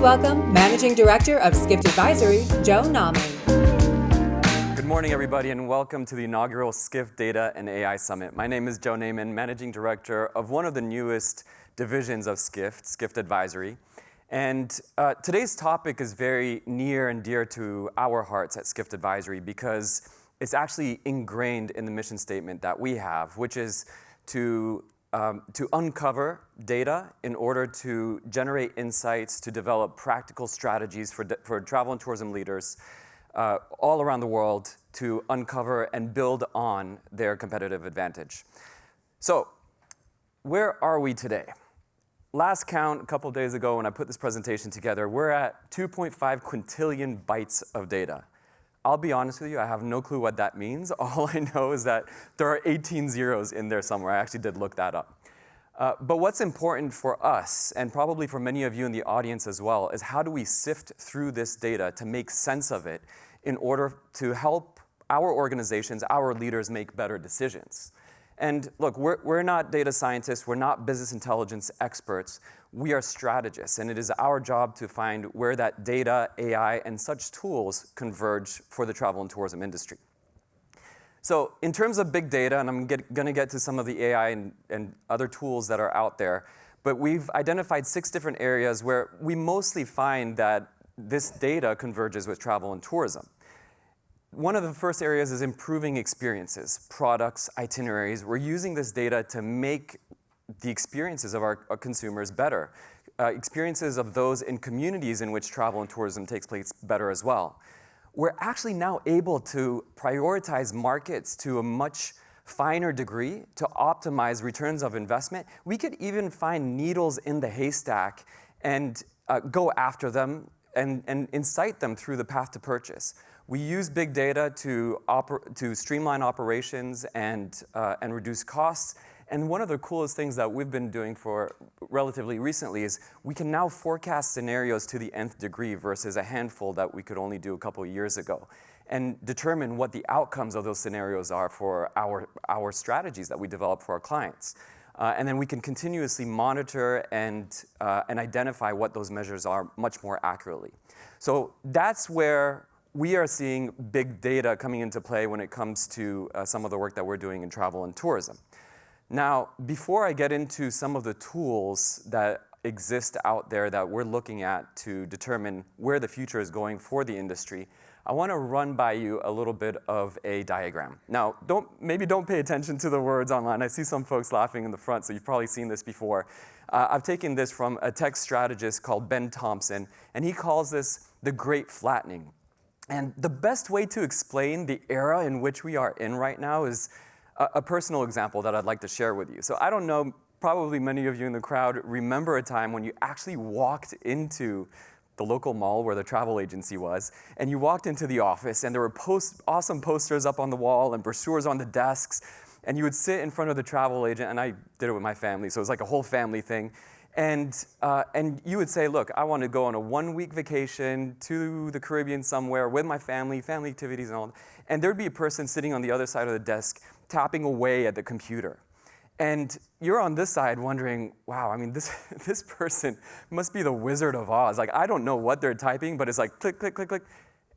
Please welcome Managing Director of Skift Advisory, Joe Naaman. Good morning, everybody, and welcome to the inaugural Skift Data and AI Summit. My name is Joe Naaman, Managing Director of one of the newest divisions of Skift, Skift Advisory. And today's topic is very near and dear to our hearts at Skift Advisory because it's actually ingrained in the mission statement that we have, which is to uncover data in order to generate insights, to develop practical strategies for travel and tourism leaders all around the world to uncover and build on their competitive advantage. So, where are we today? Last count, a couple of days ago when I put this presentation together, we're at 2.5 quintillion bytes of data. I'll be honest with you, I have no clue what that means. All I know is that there are 18 zeros in there somewhere. I actually did look that up. But what's important for us, and probably for many of you in the audience as well, is how do we sift through this data to make sense of it in order to help our organizations, our leaders make better decisions. And look, we're not data scientists, we're not business intelligence experts, we are strategists, and it is our job to find where that data, AI, and such tools converge for the travel and tourism industry. So in terms of big data, and I'm going to get to some of the AI and other tools that are out there, but we've identified 6 different areas where we mostly find that this data converges with travel and tourism. One of the first areas is improving experiences, products, itineraries. We're using this data to make the experiences of our consumers better, experiences of those in communities in which travel and tourism takes place better as well. We're actually now able to prioritize markets to a much finer degree to optimize returns of investment. We could even find needles in the haystack and go after them and incite them through the path to purchase. We use big data to streamline operations and reduce costs. And one of the coolest things that we've been doing for relatively recently is we can now forecast scenarios to the nth degree versus a handful that we could only do a couple of years ago, and determine what the outcomes of those scenarios are for our strategies that we develop for our clients. And then we can continuously monitor and identify what those measures are much more accurately. So that's where we are seeing big data coming into play when it comes to some of the work that we're doing in travel and tourism. Now, before I get into some of the tools that exist out there that we're looking at to determine where the future is going for the industry, I want to run by you a little bit of a diagram. Now, maybe don't pay attention to the words online. I see some folks laughing in the front, so you've probably seen this before. I've taken this from a tech strategist called Ben Thompson, and he calls this the Great Flattening. And the best way to explain the era in which we are in right now is a personal example that I'd like to share with you. So I don't know, probably many of you in the crowd remember a time when you actually walked into the local mall where the travel agency was, and you walked into the office, and there were awesome posters up on the wall and brochures on the desks, and you would sit in front of the travel agent, and I did it with my family, so it was like a whole family thing. And you would say, look, I want to go on a 1-week vacation to the Caribbean somewhere with my family activities and all. And there'd be a person sitting on the other side of the desk tapping away at the computer. And you're on this side wondering, wow, I mean, this person must be the Wizard of Oz. Like, I don't know what they're typing, but it's like click, click, click, click.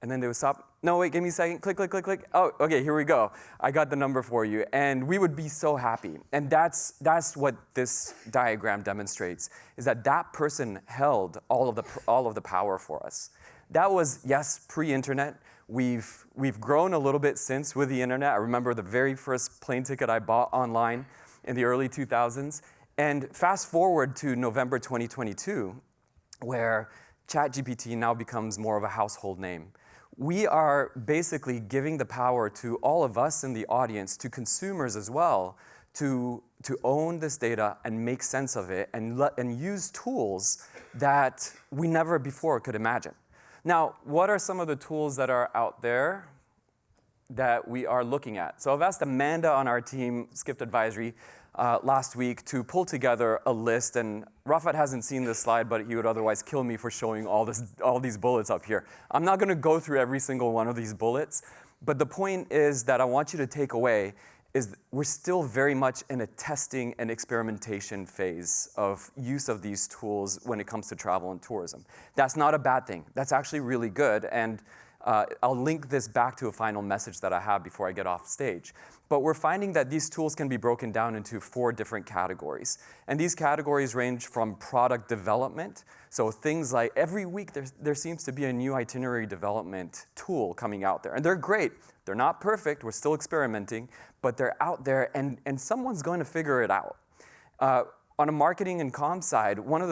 And then they would stop. No, wait, give me a second. Click, click, click, click. Oh, okay, here we go. I got the number for you. And we would be so happy. And that's what this diagram demonstrates, is that person held all of the power for us. That was, yes, pre-internet. We've grown a little bit since with the internet. I remember the very first plane ticket I bought online in the early 2000s. And fast forward to November 2022, where ChatGPT now becomes more of a household name. We are basically giving the power to all of us in the audience, to consumers as well, to own this data and make sense of it and use tools that we never before could imagine. Now, what are some of the tools that are out there that we are looking at? So I've asked Amanda on our team, Skift Advisory, last week to pull together a list, and Rafat hasn't seen this slide, but he would otherwise kill me for showing all these bullets up here. I'm not going to go through every single one of these bullets, but the point is that I want you to take away is we're still very much in a testing and experimentation phase of use of these tools when it comes to travel and tourism. That's not a bad thing. That's actually really good, and I'll link this back to a final message that I have before I get off stage. But we're finding that these tools can be broken down into 4 different categories. And these categories range from product development, so things like every week there seems to be a new itinerary development tool coming out there. And they're great. They're not perfect. We're still experimenting, but they're out there, and someone's going to figure it out. On a marketing and comm side, one of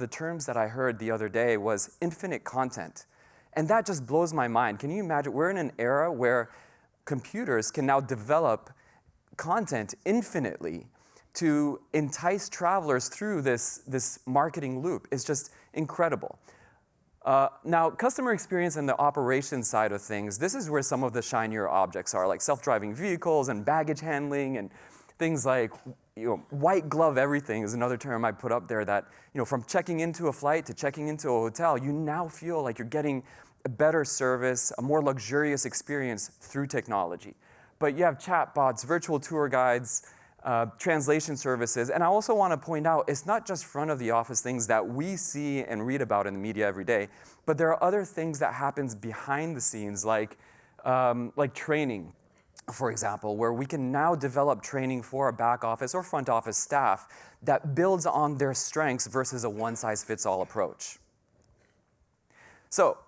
the terms that I heard the other day was infinite content. And that just blows my mind. Can you imagine? We're in an era where computers can now develop content infinitely to entice travelers through this marketing loop. It's just incredible. Now, customer experience and the operations side of things, this is where some of the shinier objects are, like self-driving vehicles and baggage handling and things like white glove everything is another term I put up there that, from checking into a flight to checking into a hotel, you now feel like you're getting a better service, a more luxurious experience through technology. But you have chatbots, virtual tour guides, translation services, and I also want to point out, it's not just front of the office things that we see and read about in the media every day, but there are other things that happens behind the scenes, like training, for example, where we can now develop training for our back office or front office staff that builds on their strengths versus a one-size-fits-all approach. So,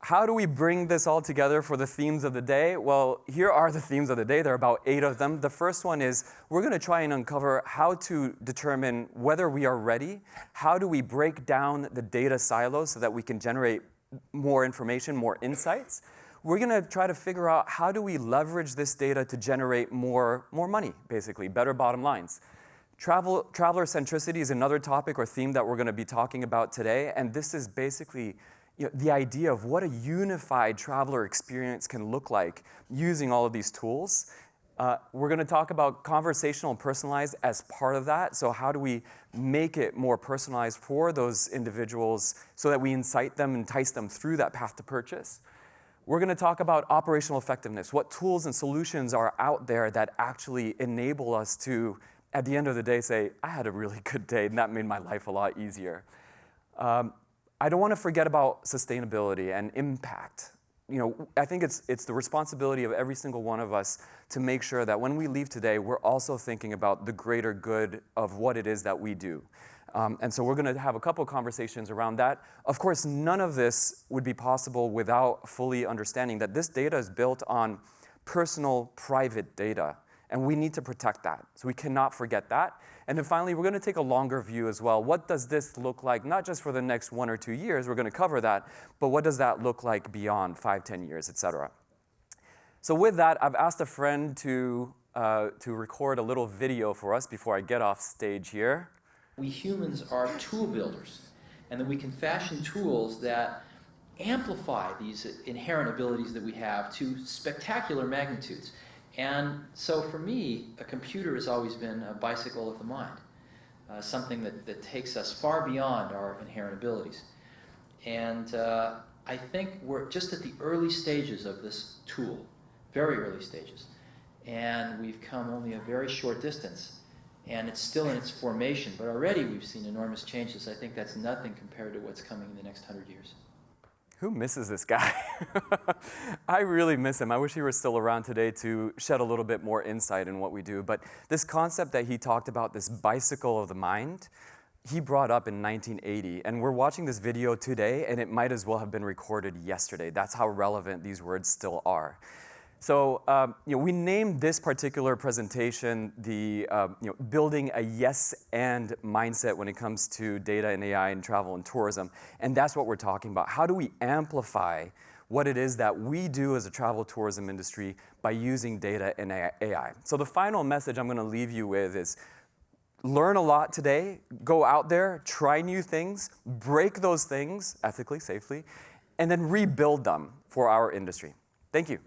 how do we bring this all together for the themes of the day? Well, here are the themes of the day. There are about 8 of them. The first one is we're going to try and uncover how to determine whether we are ready. How do we break down the data silos so that we can generate more information, more insights? We're going to try to figure out how do we leverage this data to generate more money, basically, better bottom lines. Traveler centricity is another topic or theme that we're going to be talking about today, and this is basically the idea of what a unified traveler experience can look like using all of these tools. We're going to talk about conversational and personalized as part of that. So how do we make it more personalized for those individuals so that we incite them, entice them through that path to purchase? We're going to talk about operational effectiveness. What tools and solutions are out there that actually enable us to, at the end of the day, say, I had a really good day, and that made my life a lot easier. I don't want to forget about sustainability and impact. I think it's the responsibility of every single one of us to make sure that when we leave today, we're also thinking about the greater good of what it is that we do. And so we're going to have a couple of conversations around that. Of course, none of this would be possible without fully understanding that this data is built on personal, private data, and we need to protect that. So we cannot forget that. And then finally, we're going to take a longer view as well. What does this look like, not just for the next 1 or 2 years, we're going to cover that, but what does that look like beyond 5, 10 years, et cetera. So with that, I've asked a friend to record a little video for us before I get off stage here. We humans are tool builders, and that we can fashion tools that amplify these inherent abilities that we have to spectacular magnitudes. And so for me, a computer has always been a bicycle of the mind, something that takes us far beyond our inherent abilities. And I think we're just at the early stages of this tool, very early stages. And we've come only a very short distance, and it's still in its formation, but already we've seen enormous changes. I think that's nothing compared to what's coming in the next 100 years. Who misses this guy? I really miss him. I wish he were still around today to shed a little bit more insight in what we do. But this concept that he talked about, this bicycle of the mind, he brought up in 1980. And we're watching this video today, and it might as well have been recorded yesterday. That's how relevant these words still are. So we named this particular presentation the building a yes and mindset when it comes to data and AI and travel and tourism. And that's what we're talking about. How do we amplify what it is that we do as a travel tourism industry by using data and AI? So the final message I'm going to leave you with is learn a lot today, go out there, try new things, break those things ethically, safely, and then rebuild them for our industry. Thank you.